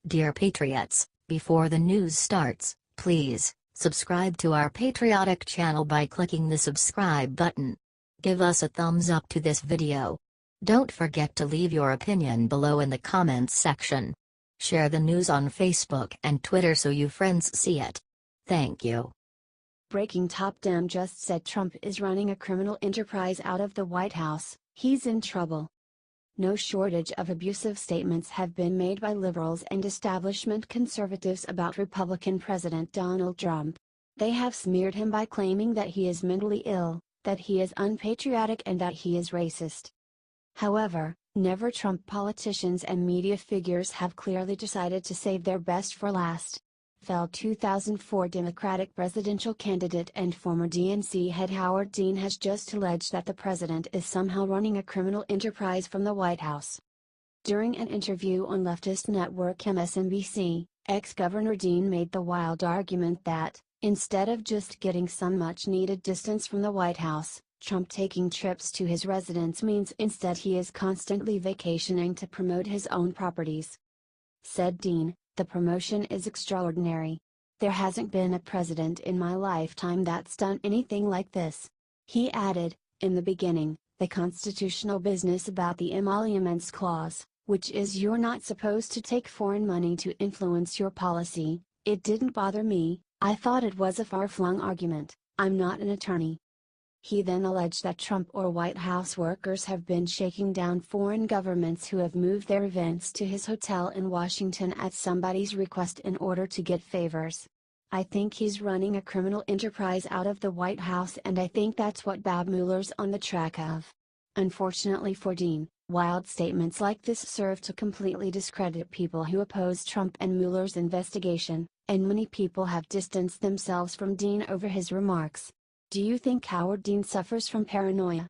Dear Patriots, before the news starts, please subscribe to our patriotic channel by clicking the subscribe button. Give us a thumbs up to this video. Don't forget to leave your opinion below in the comments section. Share the news on Facebook and Twitter so you friends see it. Thank you. Breaking Top Dem just said Trump is running a criminal enterprise out of the White House. He's in trouble. No shortage of abusive statements have been made by liberals and establishment conservatives about Republican President Donald Trump. They have smeared him by claiming that he is mentally ill, that he is unpatriotic, and that he is racist. However, never Trump politicians and media figures have clearly decided to save their best for last. Fellow 2004 Democratic presidential candidate and former DNC head Howard Dean has just alleged that the president is somehow running a criminal enterprise from the White House. During an interview on leftist network MSNBC, ex-Governor Dean made the wild argument that, instead of just getting some much-needed distance from the White House, Trump taking trips to his residence means instead he is constantly vacationing to promote his own properties. Said Dean, "The promotion is extraordinary. There hasn't been a president in my lifetime that's done anything like this." He added, "In the beginning, the constitutional business about the emoluments clause, which is you're not supposed to take foreign money to influence your policy, it didn't bother me. I thought it was a far-flung argument. I'm not an attorney." He then alleged that Trump or White House workers have been shaking down foreign governments who have moved their events to his hotel in Washington at somebody's request in order to get favors. "I think he's running a criminal enterprise out of the White House, and I think that's what Bob Mueller's on the track of." Unfortunately for Dean, wild statements like this serve to completely discredit people who oppose Trump and Mueller's investigation, and many people have distanced themselves from Dean over his remarks. Do you think Howard Dean suffers from paranoia?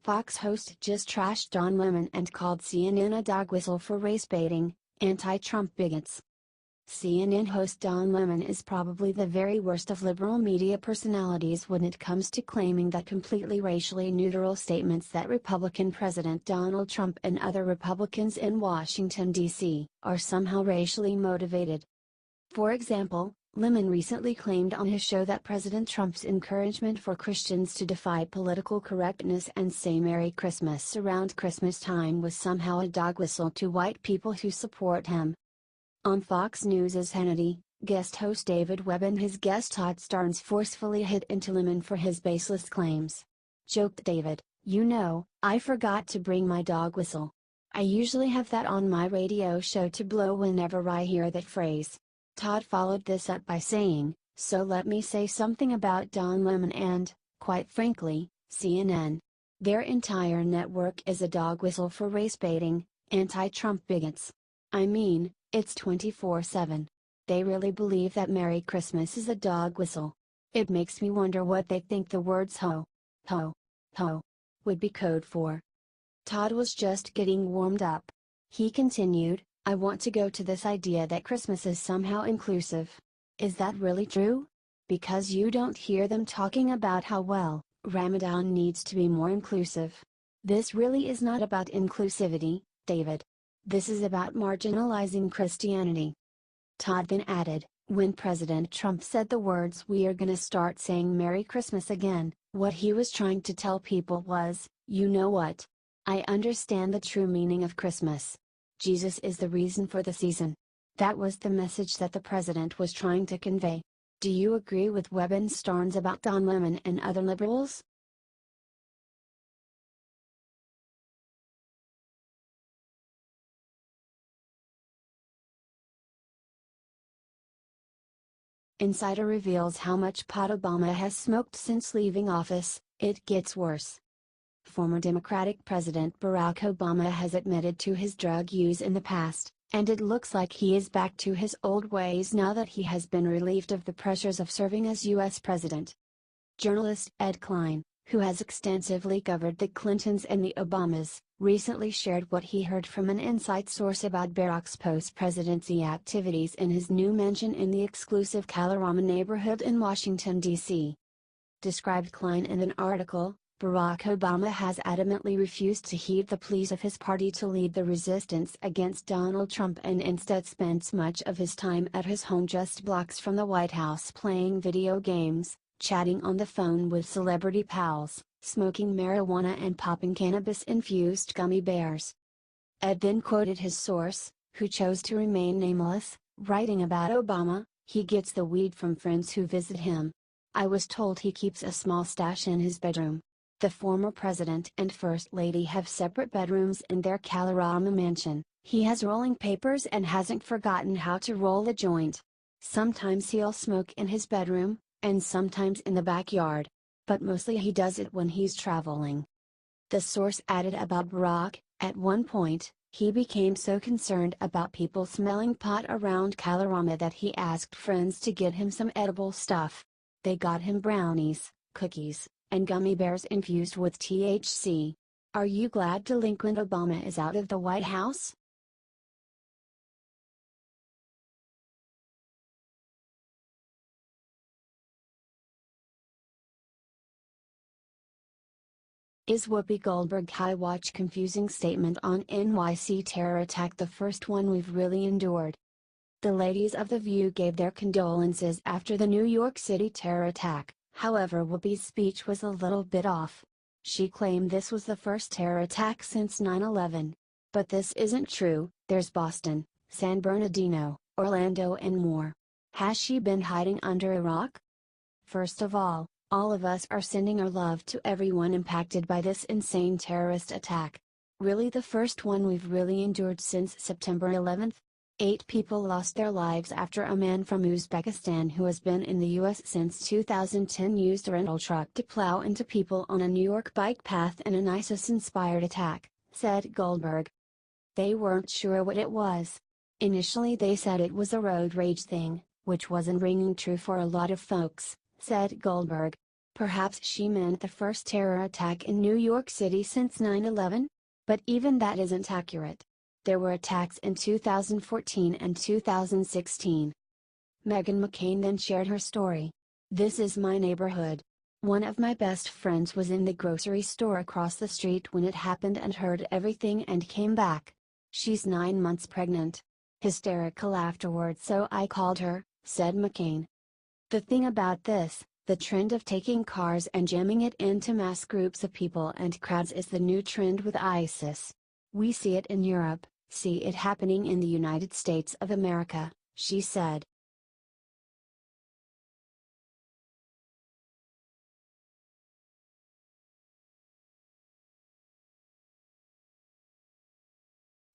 Fox host just trashed Don Lemon and called CNN a dog whistle for race baiting, anti-Trump bigots. CNN host Don Lemon is probably the very worst of liberal media personalities when it comes to claiming that completely racially neutral statements that Republican President Donald Trump and other Republicans in Washington, D.C., are somehow racially motivated. For example, Lemon recently claimed on his show that President Trump's encouragement for Christians to defy political correctness and say Merry Christmas around Christmas time was somehow a dog whistle to white people who support him. On Fox News' Hannity, guest host David Webb and his guest Todd Starnes forcefully hit into Lemon for his baseless claims. Joked David, "You know, I forgot to bring my dog whistle. I usually have that on my radio show to blow whenever I hear that phrase." Todd followed this up by saying, "So let me say something about Don Lemon and, quite frankly, CNN. Their entire network is a dog whistle for race baiting, anti-Trump bigots. I mean, it's 24/7. They really believe that Merry Christmas is a dog whistle. It makes me wonder what they think the words ho, ho, ho would be code for." Todd was just getting warmed up. He continued, "I want to go to this idea that Christmas is somehow inclusive. Is that really true? Because you don't hear them talking about how well, Ramadan needs to be more inclusive. This really is not about inclusivity, David. This is about marginalizing Christianity." Todd then added, "When President Trump said the words 'we are gonna start saying Merry Christmas again,' what he was trying to tell people was, you know what? I understand the true meaning of Christmas. Jesus is the reason for the season. That was the message that the president was trying to convey." Do you agree with Webb and Starnes about Don Lemon and other liberals? Insider reveals how much pot Obama has smoked since leaving office. It gets worse. Former Democratic President Barack Obama has admitted to his drug use in the past, and it looks like he is back to his old ways now that he has been relieved of the pressures of serving as U.S. President. Journalist Ed Klein, who has extensively covered the Clintons and the Obamas, recently shared what he heard from an inside source about Barack's post-presidency activities in his new mansion in the exclusive Kalorama neighborhood in Washington, D.C. Described Klein in an article, Barack Obama has adamantly refused to heed the pleas of his party to lead the resistance against Donald Trump and instead spends much of his time at his home just blocks from the White House playing video games, chatting on the phone with celebrity pals, smoking marijuana and popping cannabis-infused gummy bears. Ed then quoted his source, who chose to remain nameless, writing about Obama, "He gets the weed from friends who visit him. I was told he keeps a small stash in his bedroom." The former president and first lady have separate bedrooms in their Kalorama mansion. He has rolling papers and hasn't forgotten how to roll a joint. Sometimes he'll smoke in his bedroom, and sometimes in the backyard. But mostly he does it when he's traveling. The source added about Barack, at one point, he became so concerned about people smelling pot around Kalorama that he asked friends to get him some edible stuff. They got him brownies, cookies, and gummy bears infused with THC. Are you glad delinquent Obama is out of the White House? Is Whoopi Goldberg High Watch confusing statement on NYC terror attack the first one we've really endured? The ladies of The View gave their condolences after the New York City terror attack, however Whoopi's speech was a little bit off. She claimed this was the first terror attack since 9/11. But this isn't true, there's Boston, San Bernardino, Orlando and more. Has she been hiding under a rock? First of all of us are sending our love to everyone impacted by this insane terrorist attack. Really the first one we've really endured since September 11th? 8 people lost their lives after a man from Uzbekistan who has been in the US since 2010 used a rental truck to plow into people on a New York bike path in an ISIS-inspired attack, said Goldberg. They weren't sure what it was. Initially they said it was a road rage thing, which wasn't ringing true for a lot of folks, said Goldberg. Perhaps she meant the first terror attack in New York City since 9/11? But even that isn't accurate. There were attacks in 2014 and 2016. Meghan McCain then shared her story. This is my neighborhood. One of my best friends was in the grocery store across the street when it happened and heard everything and came back. She's 9 months pregnant. Hysterical afterwards, so I called her, said McCain. The thing about this, the trend of taking cars and jamming it into mass groups of people and crowds is the new trend with ISIS. We see it in Europe, see it happening in the United States of America, she said.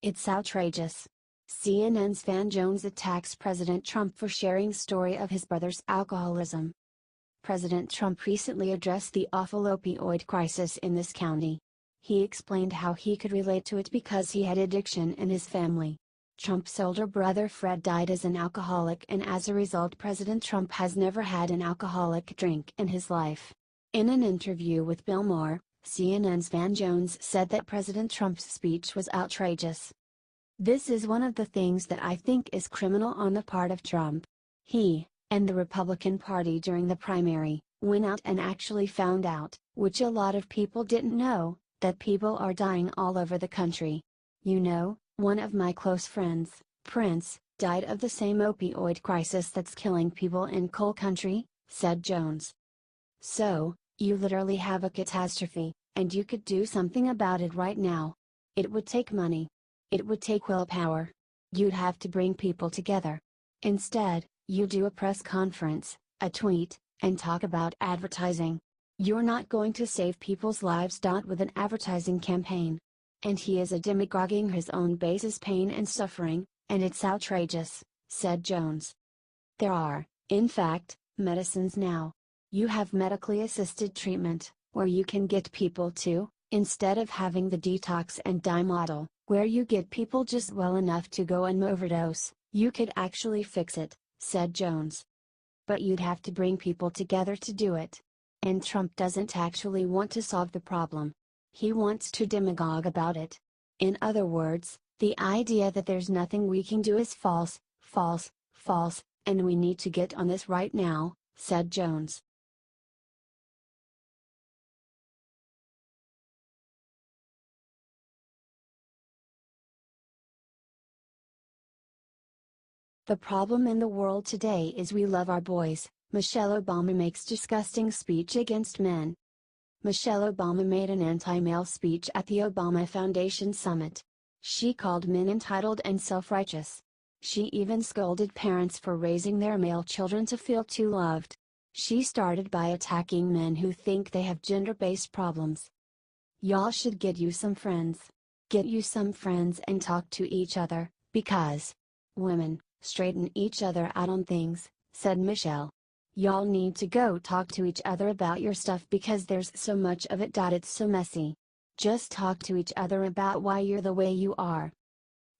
It's outrageous. CNN's Van Jones attacks President Trump for sharing story of his brother's alcoholism. President Trump recently addressed the awful opioid crisis in this county. He explained how he could relate to it because he had addiction in his family. Trump's older brother Fred died as an alcoholic, and as a result President Trump has never had an alcoholic drink in his life. In an interview with Bill Maher, CNN's Van Jones said that President Trump's speech was outrageous. This is one of the things that I think is criminal on the part of Trump. He, and the Republican Party during the primary, went out and actually found out, which a lot of people didn't know, that people are dying all over the country. You know, one of my close friends, Prince, died of the same opioid crisis that's killing people in coal country, said Jones. So, you literally have a catastrophe, and you could do something about it right now. It would take money. It would take willpower. You'd have to bring people together. Instead, you do a press conference, a tweet, and talk about advertising. You're not going to save people's lives. With an advertising campaign. And he is a demagoguing his own base's pain and suffering, and it's outrageous, said Jones. There are, in fact, medicines now. You have medically assisted treatment, where you can get people to, instead of having the detox and die model, where you get people just well enough to go and overdose, you could actually fix it, said Jones. But you'd have to bring people together to do it. And Trump doesn't actually want to solve the problem. He wants to demagogue about it. In other words, the idea that there's nothing we can do is false, false, false, and we need to get on this right now, said Jones. The problem in the world today is we love our boys. Michelle Obama makes disgusting speech against men. Michelle Obama made an anti-male speech at the Obama Foundation Summit. She called men entitled and self-righteous. She even scolded parents for raising their male children to feel too loved. She started by attacking men who think they have gender-based problems. Y'all should get you some friends. Get you some friends and talk to each other, because women straighten each other out on things, said Michelle. Y'all need to go talk to each other about your stuff because there's so much of it. It's so messy. Just talk to each other about why you're the way you are.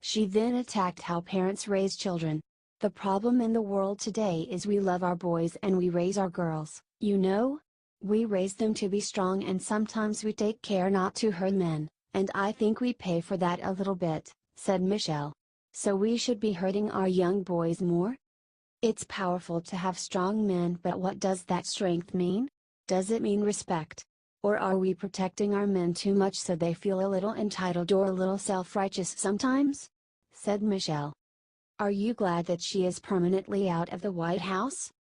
She then attacked how parents raise children. The problem in the world today is we love our boys and we raise our girls, you know? We raise them to be strong and sometimes we take care not to hurt men, and I think we pay for that a little bit, said Michelle. So we should be hurting our young boys more? It's powerful to have strong men, but what does that strength mean? Does it mean respect? Or are we protecting our men too much so they feel a little entitled or a little self-righteous sometimes? Said Michelle. Are you glad that she is permanently out of the White House?